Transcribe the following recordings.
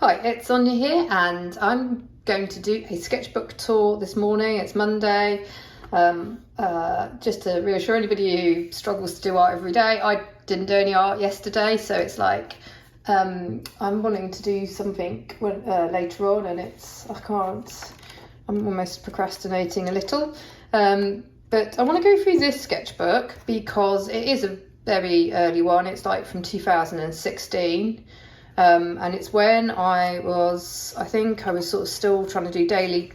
Hi, it's Sonia here, and I'm going to do a sketchbook tour this morning. It's Monday. Just to reassure anybody who struggles to do art every day, I didn't do any art yesterday, so it's like I'm wanting to do something later on, and I'm almost procrastinating a little. But I want to go through this sketchbook because it is a very early one. It's like from 2016. And it's when I think I was sort of still trying to do daily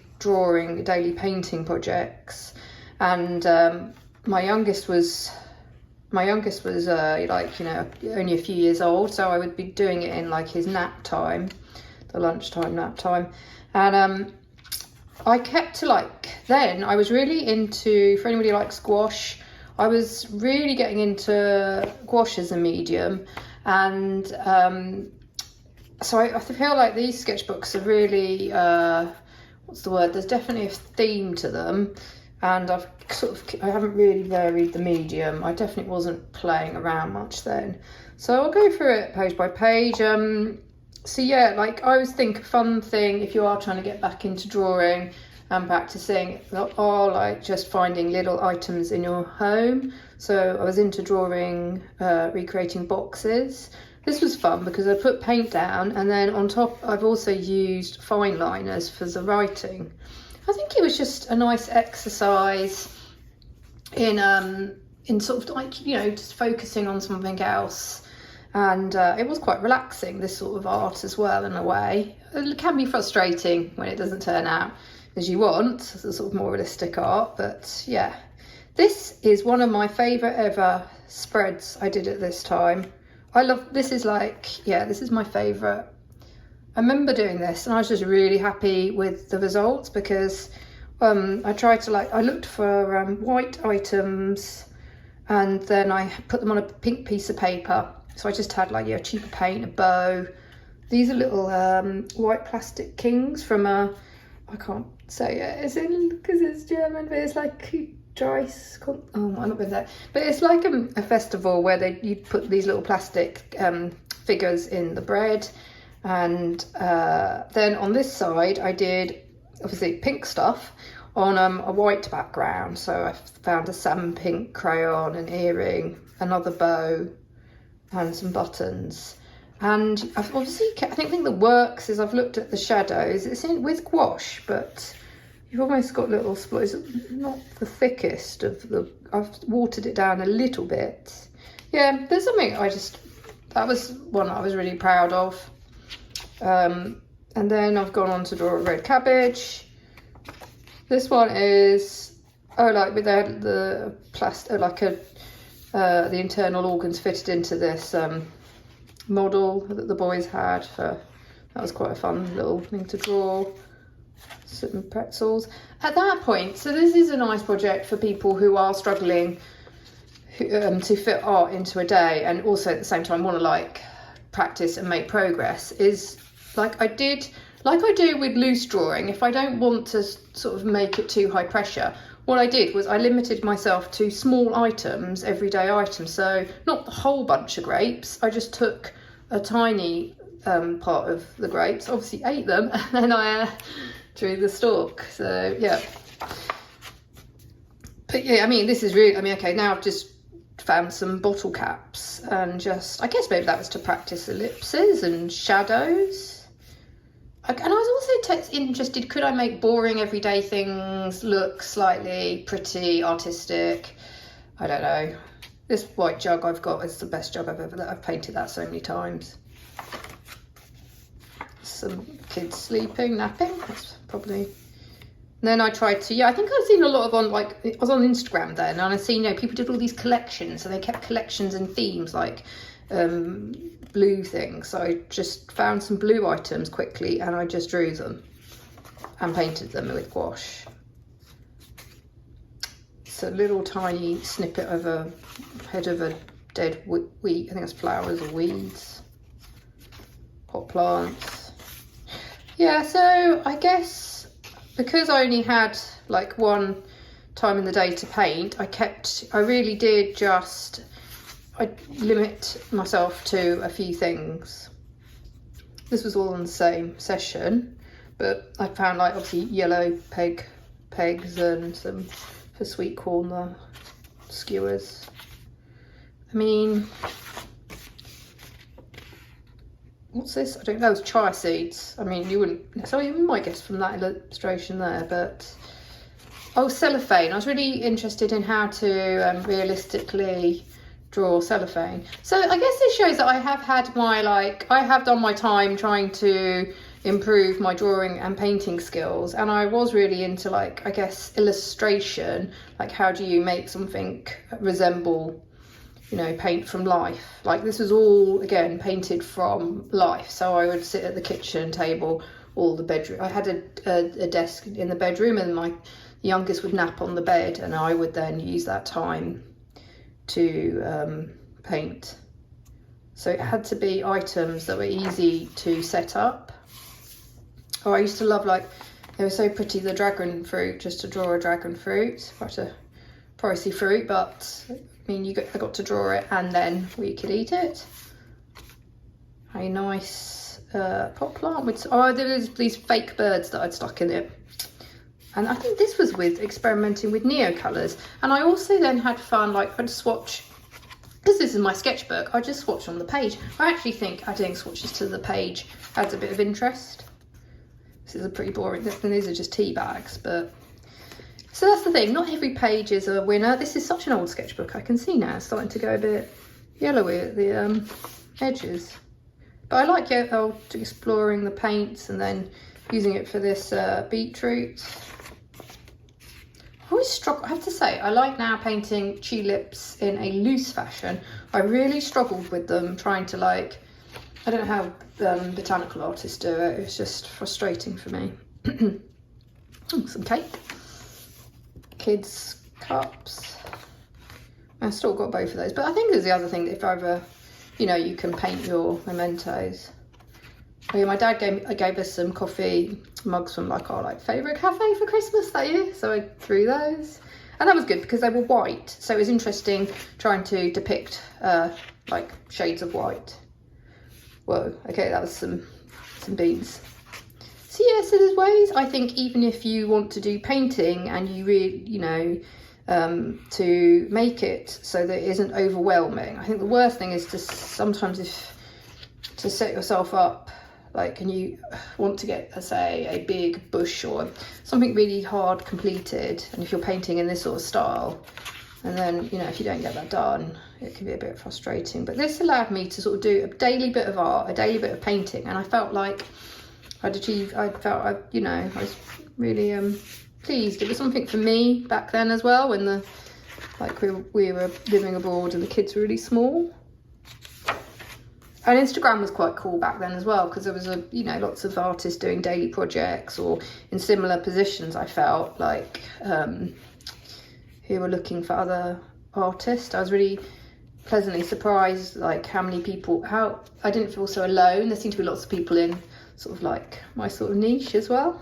painting projects, and my youngest was only a few years old, so I would be doing it in like his nap time, the lunchtime nap time, and I kept to then I was really into, for anybody who likes gouache, I was really getting into gouache as a medium, and so I feel like these sketchbooks are really, there's definitely a theme to them, and I haven't really varied the medium. I definitely wasn't playing around much then. So I'll go through it page by page. So yeah, I always think a fun thing if you are trying to get back into drawing and practicing are just finding little items in your home. So I was into drawing, recreating boxes. This was fun because I put paint down, and then on top I've also used fine liners for the writing. I think it was just a nice exercise in sort of just focusing on something else, and it was quite relaxing, this sort of art as well, in a way. It can be frustrating when it doesn't turn out as you want, the sort of more realistic art, but yeah. This is one of my favourite ever spreads I did at this time. This is my favourite. I remember doing this and I was just really happy with the results because I tried to I looked for white items, and then I put them on a pink piece of paper. So I just had cheaper paint, a bow. These are little white plastic kings from I can't say it, it's in because it's German, but it's might not be that, but it's like a festival where you put these little plastic figures in the bread, and then on this side I did obviously pink stuff on a white background. So I found a salmon pink crayon, an earring, another bow, and some buttons. And I've obviously I think the works is I've looked at the shadows. It's with gouache, but you've almost got little spots. It's not the thickest I've watered it down a little bit. Yeah, there's something that was one I was really proud of. And then I've gone on to draw a red cabbage. This one is with the plastic, the internal organs fitted into this model that the boys had. That was quite a fun little thing to draw. Some pretzels at that point. So this is a nice project for people who are struggling to fit art into a day, and also at the same time want to practice and make progress. Is I do with loose drawing. If I don't want to sort of make it too high pressure, what I did was I limited myself to small items, everyday items. So not the whole bunch of grapes. I just took a tiny part of the grapes, obviously ate them, and then I drew the stalk. So yeah, but yeah, this is really, okay, now I've just found some bottle caps, and I guess maybe that was to practice ellipses and shadows. And I was also interested, could I make boring everyday things look slightly pretty, artistic? I don't know. This white jug I've got is the best jug I've painted that so many times. Some kids sleeping, napping, that's probably. And then I tried to, I think I've seen a lot of I was on Instagram then, and I've seen, people did all these collections, so they kept collections and themes, blue things. So I just found some blue items quickly, and I just drew them and painted them with gouache. It's a little tiny snippet of a head of a dead weed, I think it's flowers or weeds, pot plants. Yeah, so I guess because I only had one time in the day to paint, I really did I limit myself to a few things. this was all on the same session, but I found like obviously yellow pegs and some for sweet corn, the skewers. I mean, what's this? I don't know. It's chia seeds. I mean, you wouldn't necessarily, you might guess from that illustration there, but oh, cellophane. I was really interested in how to realistically draw cellophane. So I guess this shows that I have had my I have done my time trying to improve my drawing and painting skills, and I was really into I guess illustration, like how do you make something resemble, you know, paint from life. Like this was all again painted from life. So I would sit at the kitchen table, or the bedroom. I had a desk in the bedroom, and my youngest would nap on the bed, and I would then use that time to paint. So it had to be items that were easy to set up. Oh, I used to love, they were so pretty, the dragon fruit, just to draw a dragon fruit. Quite a pricey fruit, but I mean, I got to draw it and then we could eat it. A nice pot plant with, oh, there was these fake birds that I'd stuck in it. And I think this was with experimenting with neo colours. And I also then had fun, I'd swatch, because this is my sketchbook, I just swatch on the page. I actually think adding swatches to the page adds a bit of interest. This is a pretty boring, and these are just tea bags, but. So that's the thing, not every page is a winner. This is such an old sketchbook, I can see now it's starting to go a bit yellowy at the edges. But I like exploring the paints and then using it for this beetroot. I always struggle, I have to say, I like now painting tulips in a loose fashion. I really struggled with them, trying to I don't know how botanical artists do it. It's just frustrating for me. Oh, some cake. Kids' cups. I've still got both of those. But I think there's the other thing, that if ever, you can paint your mementos. Oh yeah, my dad gave us some coffee mugs from our favourite cafe for Christmas that year, so I threw those, and that was good because they were white, so it was interesting trying to depict shades of white. Whoa, okay, that was some beans. So yeah, so there's ways, I think, even if you want to do painting and you really, to make it so that it isn't overwhelming. I think the worst thing is to sometimes to set yourself up, and you want to get, say, a big bush or something really hard completed, and if you're painting in this sort of style, and then, if you don't get that done, it can be a bit frustrating. But this allowed me to sort of do a daily bit of art, a daily bit of painting, and I felt like I'd achieved, I was really pleased. It was something for me back then as well, when we were living abroad and the kids were really small. And Instagram was quite cool back then as well, because there was lots of artists doing daily projects or in similar positions, I felt who were looking for other artists. I was really pleasantly surprised how many people, how I didn't feel so alone. There seemed to be lots of people in sort of my sort of niche as well.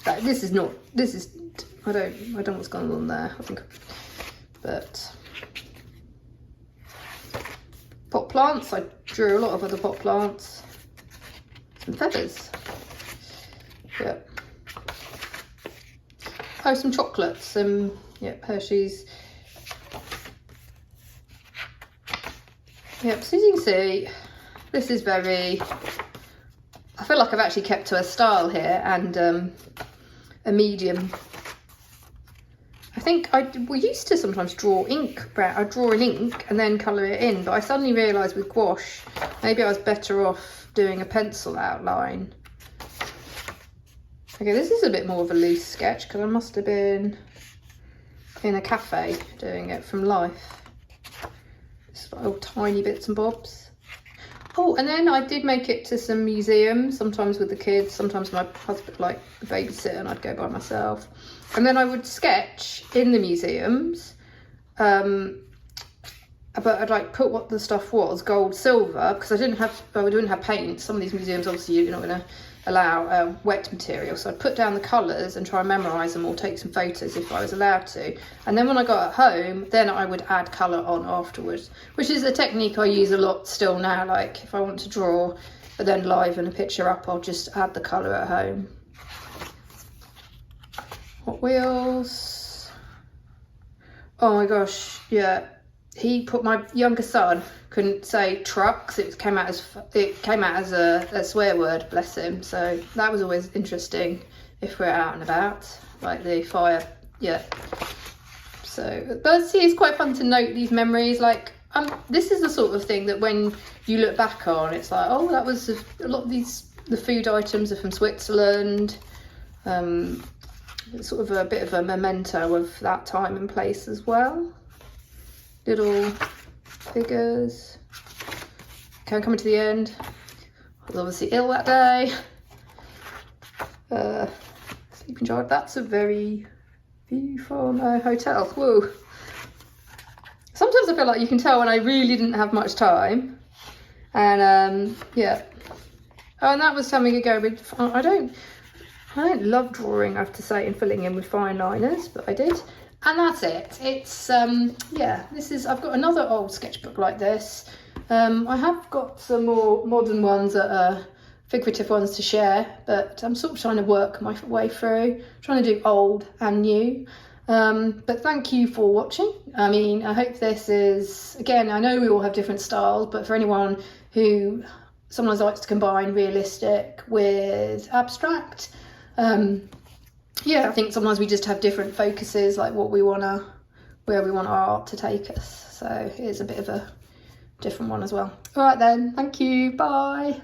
I don't know what's going on there, I think, but pot plants, I drew a lot of other pot plants. Some feathers. Yeah. Oh, some chocolates, some Hershey's. Yep, so as you can see, this is very, I feel like I've actually kept to a style here and a medium. I think we used to sometimes draw ink, I'd draw in ink and then colour it in, but I suddenly realised with gouache, maybe I was better off doing a pencil outline. Okay, this is a bit more of a loose sketch because I must have been in a cafe doing it from life. Just little tiny bits and bobs. Oh, and then I did make it to some museums, sometimes with the kids, sometimes my husband the babysitter, and I'd go by myself. And then I would sketch in the museums, but I'd like put what the stuff was, gold, silver, because we didn't have paint. Some of these museums, obviously, you're not going to allow wet material, so I'd put down the colours and try and memorise them or take some photos if I was allowed to. And then when I got at home, then I would add colour on afterwards, which is a technique I use a lot still now. Like if I want to draw but then liven a picture up, I'll just add the colour at home. Hot Wheels. Oh my gosh, yeah. My younger son couldn't say trucks. It came out as a swear word, bless him. So that was always interesting if we're out and about, like the fire. Yeah. So, but see, it's quite fun to note these memories. Like, this is the sort of thing that when you look back on, it's like, oh, that was a lot of the food items are from Switzerland. It's sort of a bit of a memento of that time and place as well. Little figures. Okay, I'm coming to the end. I was obviously ill that day. Sleeping Giant. That's a very view from a hotel. Whoa. Sometimes I feel like you can tell when I really didn't have much time. And yeah. Oh, and that was something ago with. I don't love drawing, I have to say, and filling in with fine liners, but I did. And that's it. It's yeah, I've got another old sketchbook like this. I have got some more modern ones that are figurative ones to share, but I'm sort of trying to work my way through, trying to do old and new. But thank you for watching. I mean, I hope this is, again, I know we all have different styles, but for anyone who sometimes likes to combine realistic with abstract, yeah, I think sometimes we just have different focuses, like where we want our art to take us. So here's a bit of a different one as well. All right then, thank you, bye.